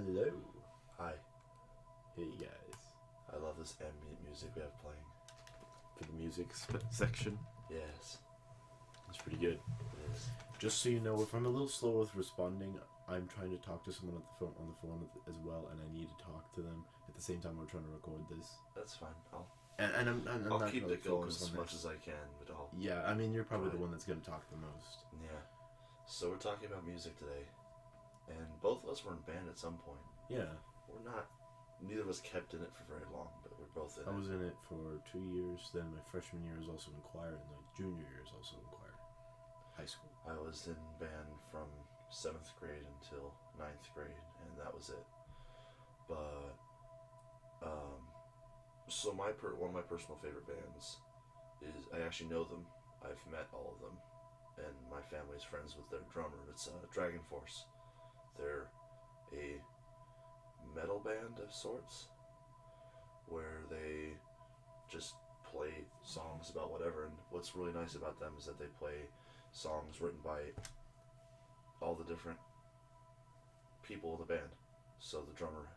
Hello. Hi. Hey guys. I love this ambient music we have playing. For the music section, Yes, it's pretty good. it is. Just so you know, if I'm a little slow with responding, I'm trying to talk to someone on the phone as well, and I need to talk to them at the same time we're trying to record this. That's fine. And I'm I'll not keep really it going focused as on much this. as I can, but I'll... Yeah, I mean, you're probably the Right. one that's going to talk the most. Yeah. So we're talking about music today, and both of us were in band at some point. Yeah. We're not... Neither of us kept in it for very long, but we're both in I it. was in it for 2 years, then my freshman year was also in choir, and my junior year is also in choir. High school. I was in band from 7th grade until 9th grade, and that was it. But, so one of my personal favorite bands is, I actually know them. I've met all of them, and my family's friends with their drummer. It's Dragon Force. They're a metal band of sorts, where they just play songs about whatever. And what's really nice about them is that they play songs written by all the different people in the band. So the drummer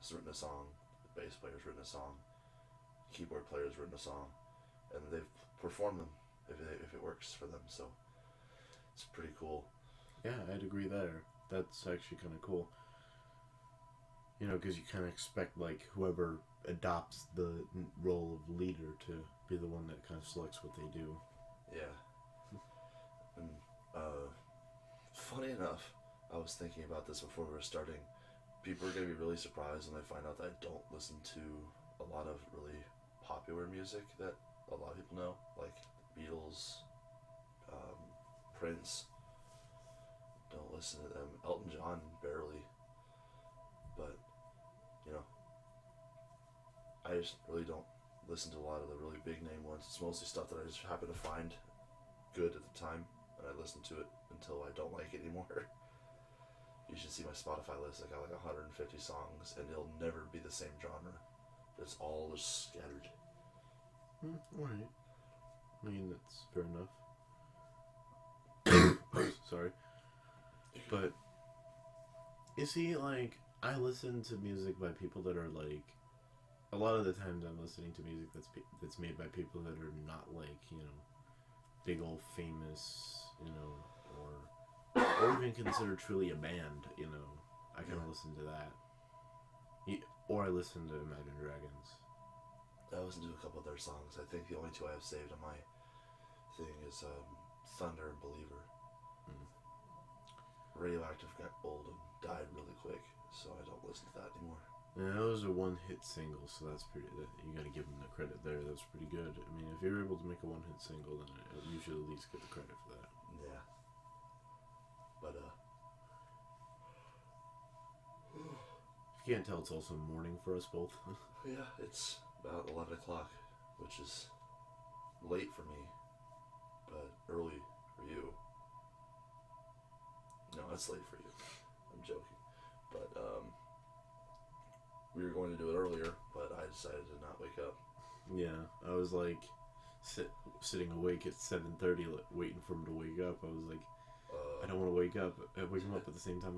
has written a song, the bass player's written a song, keyboard player's written a song, and they've performed them if it works for them. So it's pretty cool. Yeah, I'd agree there. That's actually kind of cool. You know, because you kind of expect, like, whoever adopts the role of leader to be the one that kind of selects what they do. Yeah. And funny enough, I was thinking about this before we were starting. People are going to be really surprised when they find out that I don't listen to a lot of really popular music that a lot of people know, like Beatles, Prince. Don't listen to them. Elton John, barely. But, you know, I just really don't listen to a lot of the really big name ones. It's mostly stuff that I just happen to find good at the time, and I listen to it until I don't like it anymore. You should see my Spotify list. I got like 150 songs, and it'll never be the same genre. It's all just scattered. Alright. I mean, that's fair enough. Sorry. But, you see, like, I listen to music by people that are, like, a lot of the times I'm listening to music that's made by people that are not, like, you know, big old famous, you know, or even considered truly a band, you know. I kind of listen to that. Or I listen to Imagine Dragons. I listen to a couple of their songs. I think the only two I have saved on my thing is Thunder and Believer. Radioactive got old and died really quick, so I don't listen to that anymore. Yeah, those are one-hit singles, so that's pretty. You gotta give them the credit there. That's pretty good. I mean, if you're able to make a one-hit single, then you should at least get the credit for that. Yeah. But If you can't tell, it's also morning for us both. yeah, it's about 11 o'clock, which is late for me, but early for you. No, it's late for you. I'm joking. But we were going to do it earlier, but I decided to not wake up. Yeah, I was like sitting awake at 7:30, waiting for him to wake up. I was like, I don't want to wake up. I wake him up at the same time.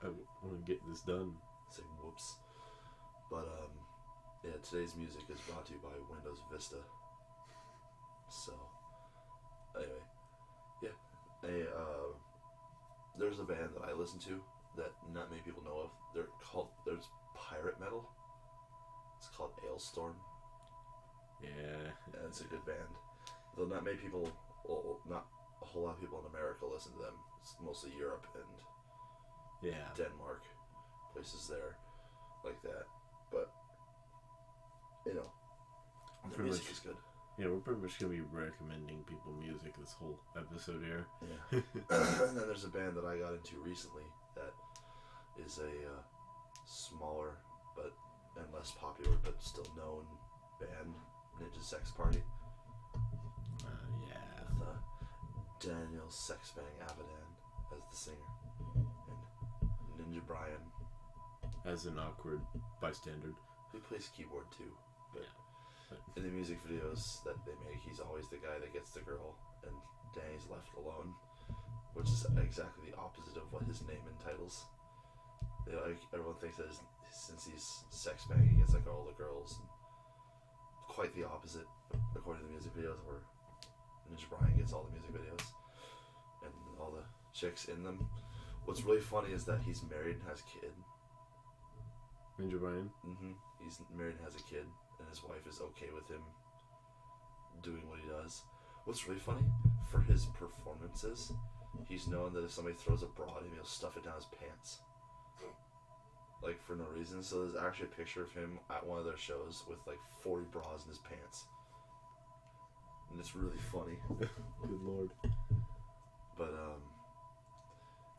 I want to get this done. Saying whoops. But yeah, today's music is brought to you by Windows Vista. So anyway, yeah, there's a band that I listen to that not many people know of. There's pirate metal. It's called Ailstorm. Yeah, And it's a good band. Though not many people, well, not a whole lot of people in America listen to them. It's mostly Europe and yeah. Denmark, places there like that. But you know, the music is good. Yeah, we're pretty much gonna be recommending people music this whole episode here. Yeah. And then there's a band that I got into recently that is a smaller and less popular but still known band, Ninja Sex Party. Yeah. With Daniel Sexbang Avidan as the singer, and Ninja Brian. As an awkward bystander. He plays keyboard too, but Yeah. in the music videos that they make, he's always the guy that gets the girl, and Danny's left alone, which is exactly the opposite of what his name entitles. You know, like, everyone thinks that since he's sex banging, it's like all the girls. And quite the opposite, according to the music videos, where Ninja Brian gets all the music videos and all the chicks in them. What's really funny is that he's married and has a kid. Ninja Brian? He's married and has a kid, and his wife is okay with him doing what he does. What's really funny, for his performances, he's known that if somebody throws a bra at him, he'll stuff it down his pants. Like, for no reason. So there's actually a picture of him at one of their shows with like 40 bras in his pants. And it's really funny. Good lord. But,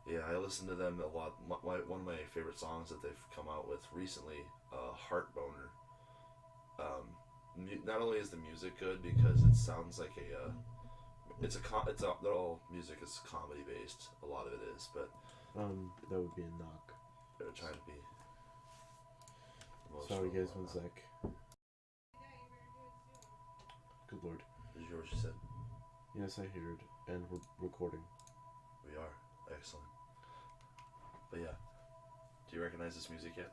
yeah, I listen to them a lot. One of my favorite songs that they've come out with recently, Heart Boner. Not only is the music good because it sounds like they're all music is comedy based. A lot of it is, but that would be a knock. they're trying to be. Sorry, guys, one sec. Good lord. Did you hear what she said? Yes, I heard, and we're recording. We are. Excellent. But yeah, do you recognize this music yet?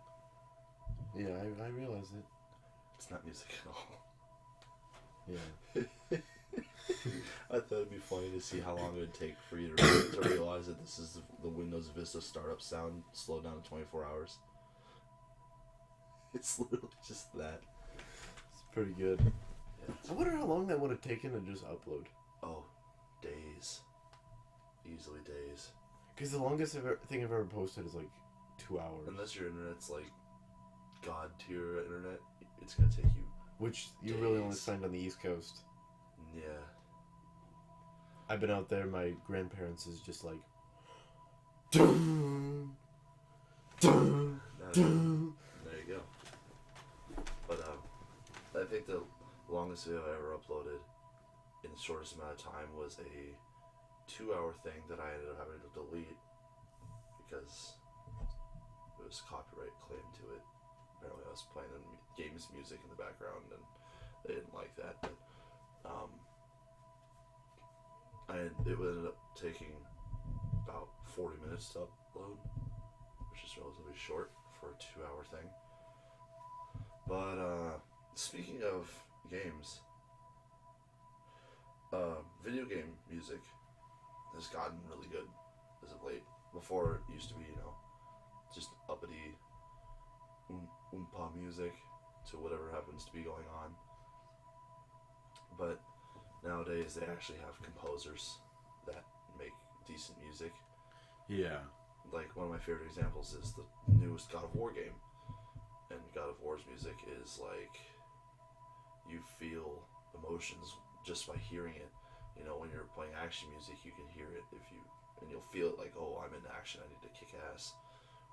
Yeah, I realize it. It's not music at all. Yeah. I thought it'd be funny to see how long it would take for you to realize that this is the Windows Vista startup sound slowed down to 24 hours. It's literally just that. It's pretty good. Yeah, I wonder how long that would have taken to just upload. Oh, days. Easily days. Because the longest thing I've ever posted is like 2 hours. Unless your internet's like god tier internet, it's gonna take you. Which you days. really only find on the East Coast. Yeah. I've been out there, my grandparents is just like... Dun, dun, dun. There you go. But I think the longest video I ever uploaded in the shortest amount of time was a 2-hour thing that I ended up having to delete because there was copyright claim to it. Apparently I was playing games music in the background and they didn't like that. But it ended up taking about 40 minutes to upload, which is relatively short for a 2-hour thing. But speaking of games, video game music has gotten really good as of late. Before it used to be, just uppity oompa music to whatever happens to be going on. But nowadays they actually have composers that make decent music. Yeah. Like, one of my favorite examples is the newest God of War game. And God of War's music is like, you feel emotions just by hearing it. When you're playing action music, you can hear it and you'll feel it like, oh, I'm in action, I need to kick ass.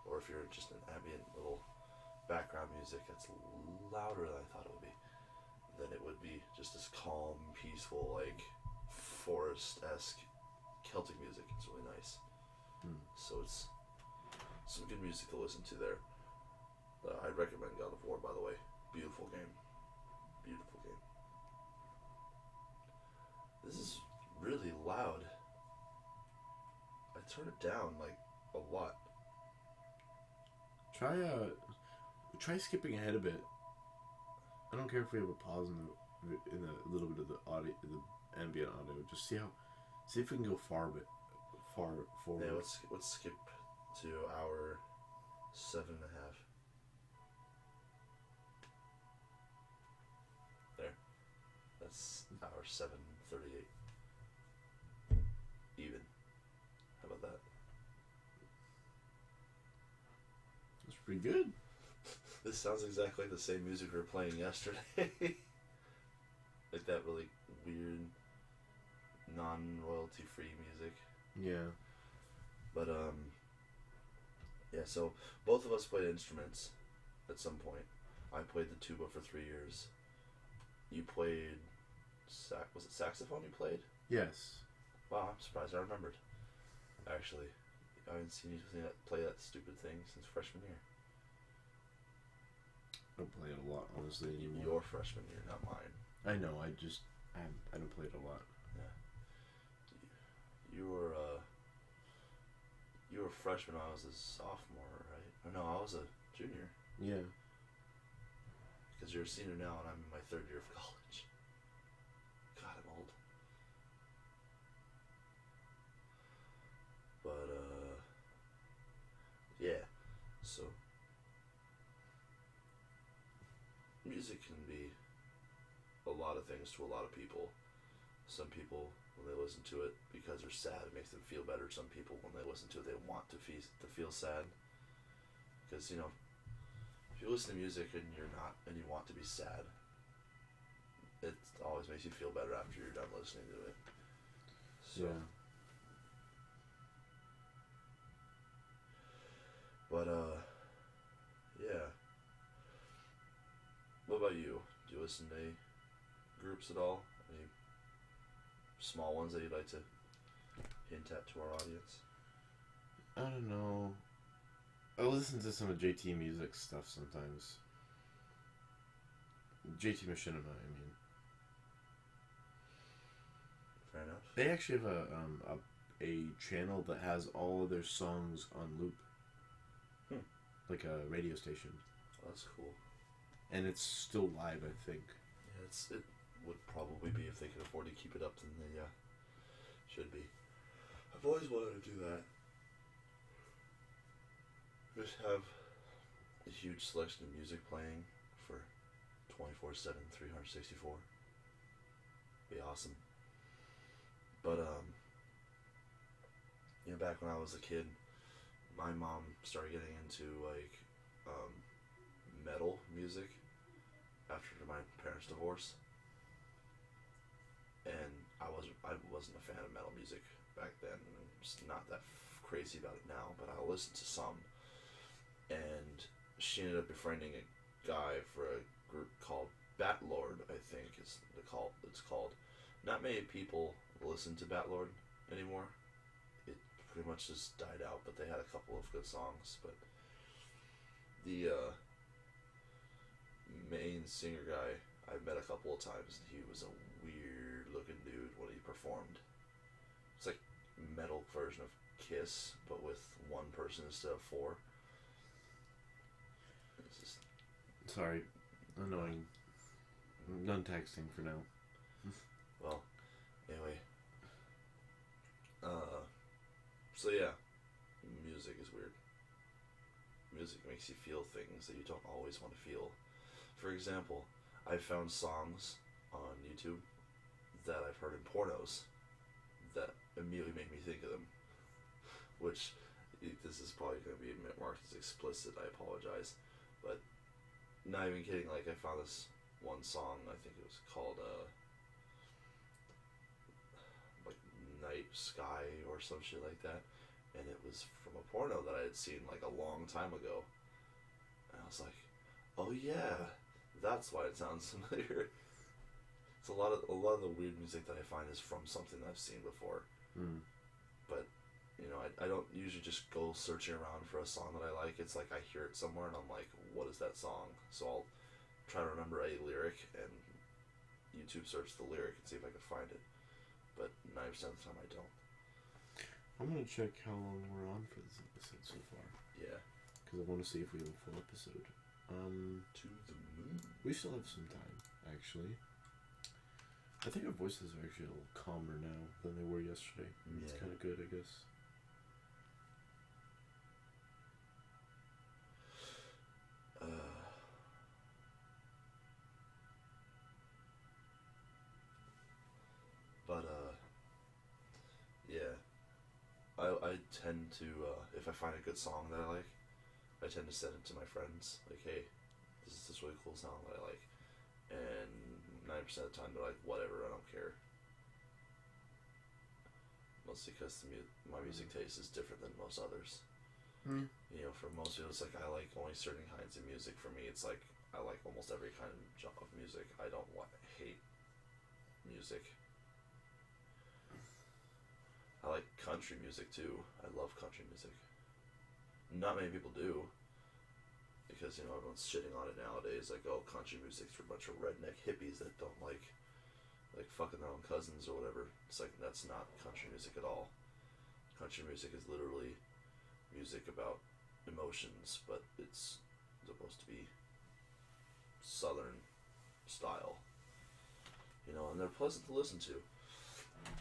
Or if you're just an ambient little background music that's louder than I thought it would be, then it would be just this calm, peaceful, like forest-esque Celtic music. It's really nice. So it's some good music to listen to there. I'd recommend God of War, by the way. Beautiful game. Beautiful game. This is really loud. I turn it down like a lot. Try skipping ahead a bit. I don't care if we have a pause in a little bit of the audio, the ambient audio. Just see if we can go far forward. Yeah, let's skip to hour 7.5. There. That's hour 7:38. Even. How about that? That's pretty good. This sounds exactly like the same music we were playing yesterday. Like that really weird, non-royalty free music. Yeah. But yeah. So both of us played instruments at some point. I played the tuba for 3 years. You played was it saxophone you played? Yes. Wow, I'm surprised I remembered. Actually, I haven't seen you play that stupid thing since freshman year. I don't play it a lot, honestly, anymore. Your freshman year, not mine. I know. I don't play it a lot. Yeah. You were You were a freshman when I was a sophomore, right? Or no, I was a junior. Yeah. Because you're a senior now, and I'm in my third year of college. God, I'm old. But, yeah. So, music can be a lot of things to a lot of people. Some people, when they listen to it because they're sad, it makes them feel better. Some people, when they listen to it, they want to feel sad. Because, you know, if you listen to music and you're not, and you want to be sad, it always makes you feel better after you're done listening to it. So, Yeah. But, yeah. What about you? Do you listen to any groups at all? Any small ones that you'd like to hint at to our audience? I don't know. I listen to some of JT Music stuff sometimes. JT Machinima, I mean. Fair enough. They actually have a channel that has all of their songs on loop. Like a radio station. Oh, that's cool. And it's still live, I think. Yeah, it would probably be, if they could afford to keep it up, then they should be. I've always wanted to do that. Just have a huge selection of music playing for 24/7, 364. Be awesome. But, you know, back when I was a kid, my mom started getting into, like, metal music after my parents' divorce. And I wasn't a fan of metal music back then. I'm just not that crazy about it now, but I listened to some. And she ended up befriending a guy for a group called Batlord, I think it's called. Not many people listen to Batlord anymore. It pretty much just died out, but they had a couple of good songs. But the main singer guy I've met a couple of times, and he was a weird looking dude when he performed. It's like metal version of Kiss, but with one person instead of four. It's just... Sorry. Annoying. I'm done texting for now. Well, anyway. So yeah, music is weird. Music makes you feel things that you don't always want to feel. For example, I've found songs on YouTube that I've heard in pornos that immediately make me think of them. Which, this is probably going to be marked as explicit, I apologize. But, not even kidding, like, I found this one song, I think it was called, like, Night Sky or some shit like that. And it was from a porno that I had seen, like, a long time ago. And I was like, oh yeah, that's why it sounds familiar. It's a lot of the weird music that I find is from something that I've seen before. But, you know, I don't usually just go searching around for a song that I like. It's like I hear it somewhere and I'm like, what is that song? So I'll try to remember a lyric and YouTube search the lyric and see if I can find it. But 90% of the time I don't. I'm gonna check how long we're on for this episode so far. Yeah. Because I want to see if we have a full episode. To the moon. We still have some time, actually. I think our voices are actually a little calmer now than they were yesterday. It's kind of good, I guess. Yeah. I tend to, if I find a good song that I like, I tend to send it to my friends. Like, hey, this is this really cool song that I like. And 90% of the time they're like, whatever, I don't care. Mostly because my music taste is different than most others. You know, for most people, it's like I like only certain kinds of music. For me, it's like I like almost every kind of music. I don't hate music. I like country music too. I love country music. Not many people do, because, you know, everyone's shitting on it nowadays. Like, oh, country music's for a bunch of redneck hippies that don't like fucking their own cousins or whatever. It's like, that's not country music at all. Country music is literally music about emotions, but it's supposed to be Southern style, and they're pleasant to listen to.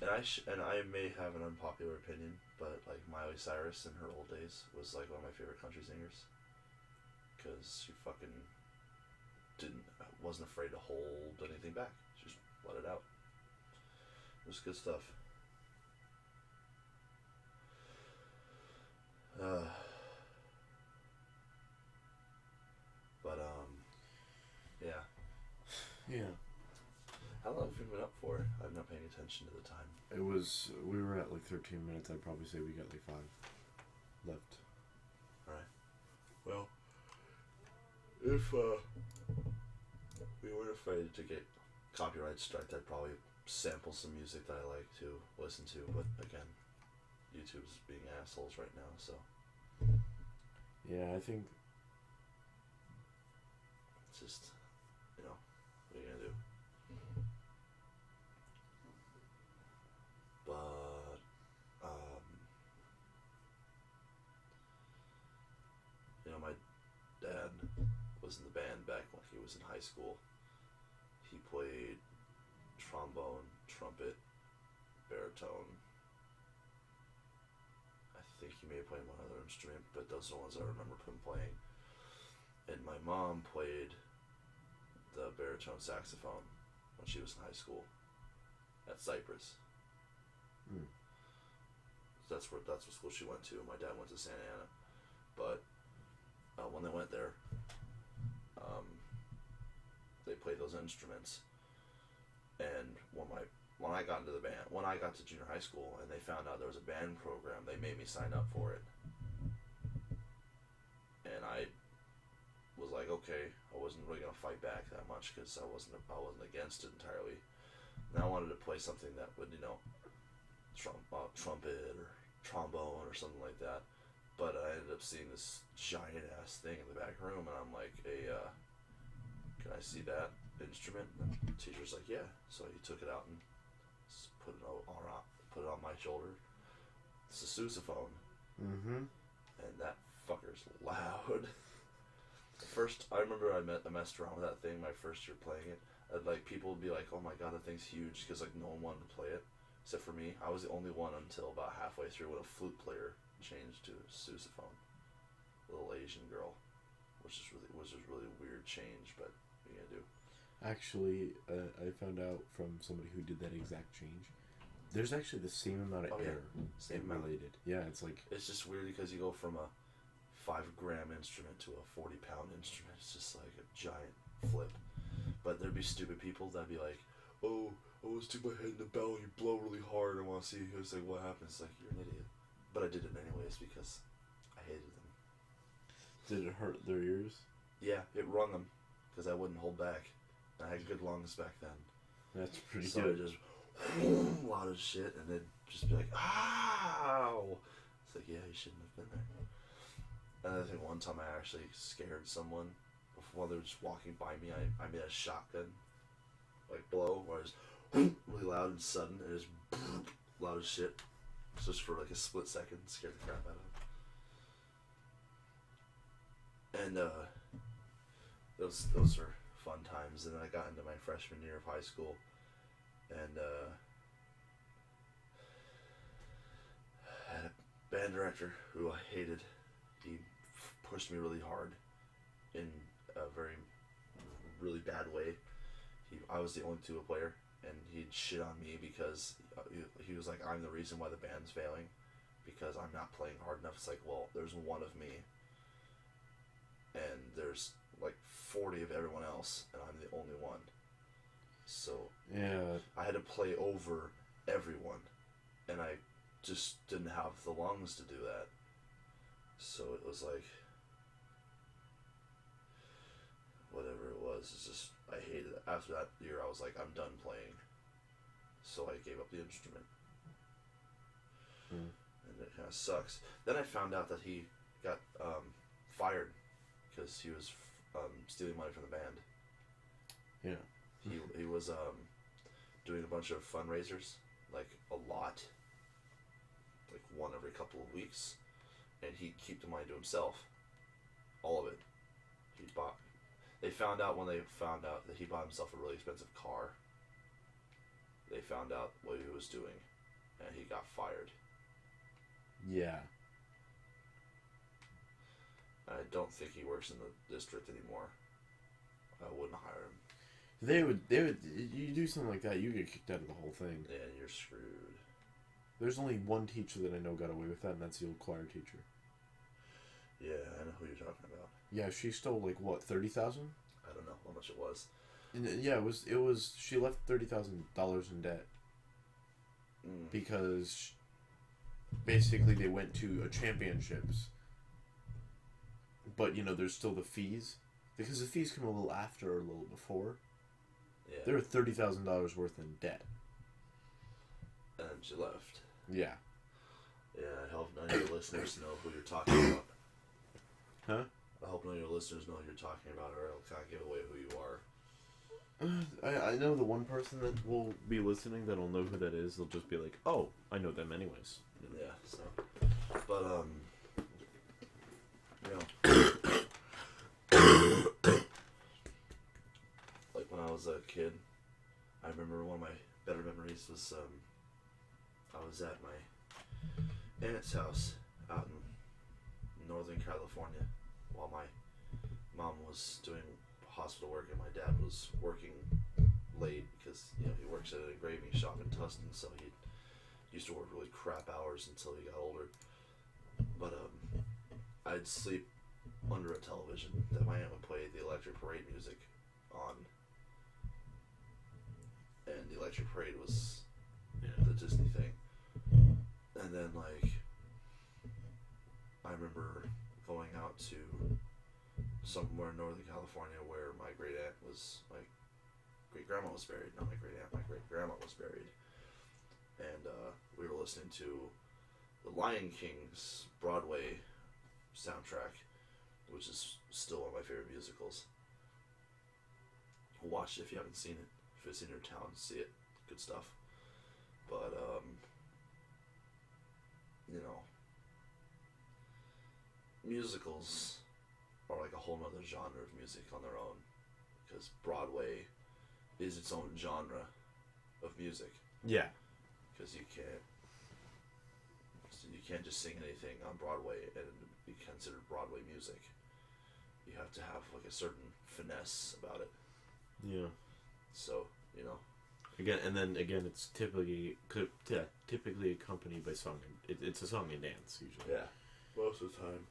And I may have an unpopular opinion, but like Miley Cyrus in her old days was like one of my favorite country singers, because she fucking wasn't afraid to hold anything back. She just let it out. It was good stuff. But yeah. Yeah. How long have we been up for? I'm not paying attention to the time. We were at like 13 minutes. I'd probably say we got like 5 left. Alright. Well, if we weren't afraid to get copyright striked, I'd probably sample some music that I like to listen to, but again, YouTube's being assholes right now, so. Yeah, I think it's just, what are you gonna do? But, my dad was in the band back when he was in high school. He played trombone, trumpet, baritone. I think he may have played one other instrument, but those are the ones I remember him playing. And my mom played the baritone saxophone when she was in high school at Cypress. That's what school she went to. My dad went to Santa Ana, but when they went there, they played those instruments. And when I got into the band, when I got to junior high school, and they found out there was a band program, they made me sign up for it. And I was like, okay, I wasn't really gonna fight back that much because I wasn't against it entirely. And I wanted to play something that would, trumpet or trombone or something like that. But I ended up seeing this giant ass thing in the back room, and I'm like, hey, can I see that instrument? And the teacher's like, yeah. So he took it out and put it on my shoulder. It's a sousaphone. Mm-hmm. And that fucker's loud. First, I remember I messed around with that thing my first year playing it. People would be like, oh my god, that thing's huge, because no one wanted to play it except for me. I was the only one until about halfway through when a flute player changed to sousaphone, little Asian girl, which was a really weird change, but what are you gonna do? Actually, I found out from somebody who did that exact change. There's actually the same amount of air related. Yeah, it's just weird because you go from a 5-gram instrument to a 40-pound instrument. It's just like a giant flip. But there'd be stupid people that'd be like, oh, I want to stick my head in the bell and you blow really hard. I want to see. It's like, what happens? It's like, you're an idiot. But I did it anyways because I hated them. Did it hurt their ears? Yeah, it rung them because I wouldn't hold back. I had good lungs back then. That's pretty so good. So just a lot of shit, and they'd just be like, ow! It's like, yeah, you shouldn't have been there. And I think one time I actually scared someone while they were just walking by me. I made a shotgun blow where I was really loud and sudden, and just loud as shit. Just for a split second, scared the crap out of them. And those were fun times. And then I got into my freshman year of high school, and I had a band director who I hated. He pushed me really hard in a really bad way. I was the only tuba player, and he'd shit on me because he was like, I'm the reason why the band's failing, because I'm not playing hard enough. It's like, well, there's one of me, and there's 40 of everyone else, and I'm the only one. So yeah, I had to play over everyone, and I just didn't have the lungs to do that. So it was like, whatever it was, it's just, I hated it. After that year, I was like, I'm done playing. So I gave up the instrument. And it kind of sucks. Then I found out that he got fired because he was stealing money from the band. Yeah. He was doing a bunch of fundraisers, a lot, one every couple of weeks. and he'd keep the money to himself. All of it. He bought. They found out when they found out that he bought himself a really expensive car. They found out what he was doing, and he got fired. Yeah. I don't think he works in the district anymore. I wouldn't hire him. They would. You do something like that, you get kicked out of the whole thing. Yeah, you're screwed. There's only one teacher that I know got away with that, and that's the old choir teacher. Yeah, I know who you're talking about. Yeah, she stole like what, 30,000? I don't know how much it was. And yeah, it was. She left $30,000 in debt because basically they went to a championships, but there's still the fees because the fees come a little after or a little before. Yeah. They were $30,000 worth in debt. And she left. Yeah. Yeah, I hope none of your listeners know who you're talking about. Huh? I hope none of your listeners know who you're talking about, or it'll kind of give away who you are. I know the one person that will be listening that'll know who that is. They'll just be like, "Oh, I know them anyways." Yeah. So, but like when I was a kid, I remember one of my better memories was I was at my aunt's house out in Northern California while my mom was doing hospital work and my dad was working late because he works at an engraving shop in Tustin, so he used to work really crap hours until he got older. But I'd sleep under a television that my aunt would play the Electric Parade music on, and the Electric Parade was the Disney thing. And then I remember going out to somewhere in Northern California where my great grandma was buried. Not my great aunt, my great grandma was buried. And we were listening to the Lion King's Broadway soundtrack, which is still one of my favorite musicals. Watch it if you haven't seen it. If it's in your town, see it. Good stuff. But musicals are like a whole nother genre of music on their own, because Broadway is its own genre of music. Yeah. Because you can't just sing anything on Broadway and be considered Broadway music. You have to have like a certain finesse about it. Yeah. So Again, it's typically accompanied by song. It's a song and dance usually. Yeah. Most of the time.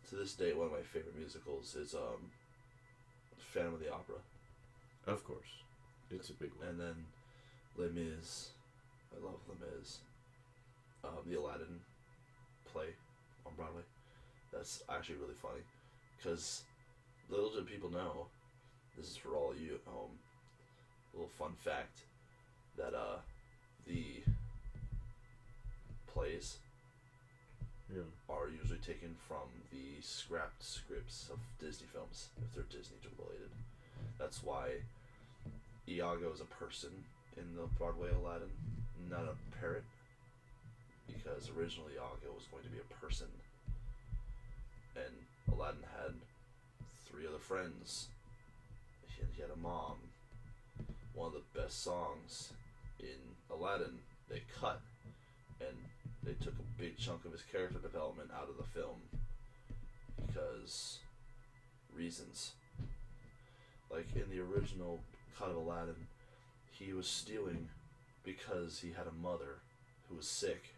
To this day, one of my favorite musicals is Phantom of the Opera. Of course. It's a big one. And then Les Mis. I love Les Mis. The Aladdin play on Broadway. That's actually really funny. Because little did people know, this is for all of you at home, a little fun fact, that the plays are usually taken from the scrapped scripts of Disney films, if they're Disney related. That's why Iago is a person in the Broadway Aladdin, not a parrot, because originally Iago was going to be a person, and Aladdin had 3 other friends. He had a mom. One of the best songs in Aladdin they cut, and they took a big chunk of his character development out of the film because reasons. Like in the original cut of Aladdin, he was stealing because he had a mother who was sick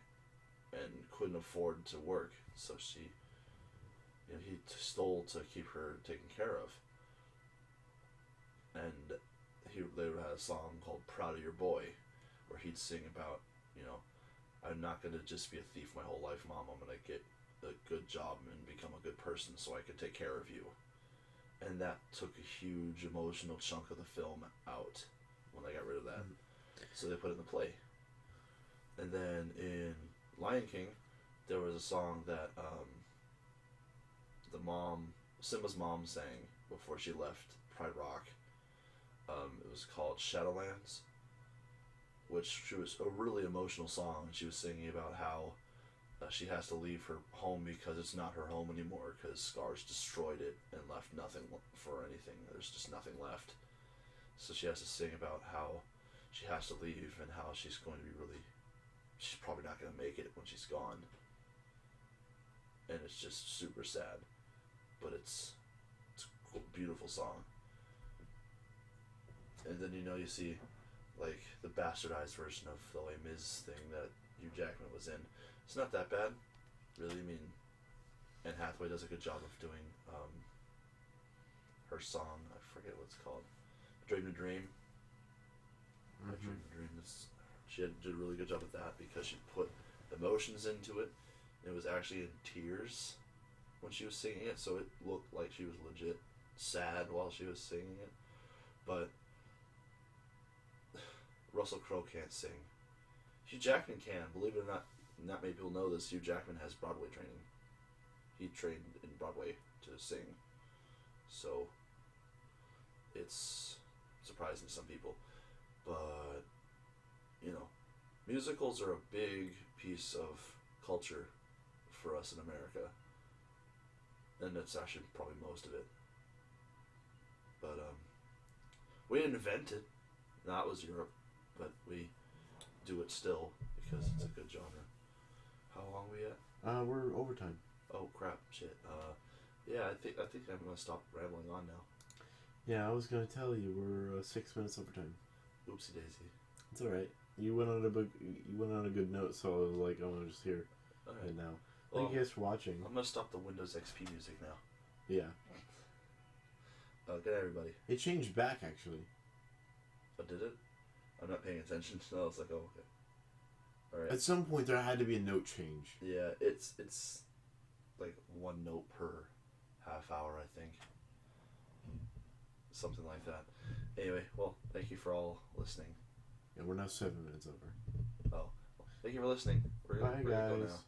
and couldn't afford to work, so he stole to keep her taken care of. And they had a song called "Proud of Your Boy," where he'd sing about, I'm not going to just be a thief my whole life, Mom. I'm going to get a good job and become a good person so I can take care of you. And that took a huge emotional chunk of the film out when they got rid of that. So they put it in the play. And then in Lion King, there was a song that Simba's mom sang before she left Pride Rock. It was called Shadowlands. which she was a really emotional song. She was singing about how she has to leave her home because it's not her home anymore because Scars destroyed it and left nothing for anything. There's just nothing left. So she has to sing about how she has to leave and how she's probably not going to make it when she's gone. And it's just super sad. But it's a beautiful song. And then, you see, like, the bastardized version of the Les Mis thing that Hugh Jackman was in. It's not that bad, really. I mean, Anne Hathaway does a good job of doing her song. I forget what it's called. Dream to Dream. Mm-hmm. Dream to Dream. She did a really good job with that because she put emotions into it. It was actually in tears when she was singing it, so it looked like she was legit sad while she was singing it. But Russell Crowe can't sing. Hugh Jackman can, believe it or not. Not many people know this. Hugh Jackman has Broadway training. He trained in Broadway to sing. So, it's surprising to some people. But, musicals are a big piece of culture for us in America. And that's actually probably most of it. But, we didn't invent it. That was Europe. But we do it still because it's a good genre. How long are we at? We're overtime. Oh crap! Shit. Yeah, I think I'm gonna stop rambling on now. Yeah, I was gonna tell you we're 6 minutes overtime. Oopsie daisy. It's all right. You went on a good note, so I was like, I'm just here right now. Thank you guys for watching. I'm gonna stop the Windows XP music now. Yeah. Good night, everybody. It changed back actually. Oh, did it? I'm not paying attention. So I was like, oh, okay. All right. At some point, there had to be a note change. Yeah, it's like one note per half hour, I think. Something like that. Anyway, well, thank you for all listening. Yeah, we're now 7 minutes over. Oh, well, thank you for listening. Bye, guys. Go now.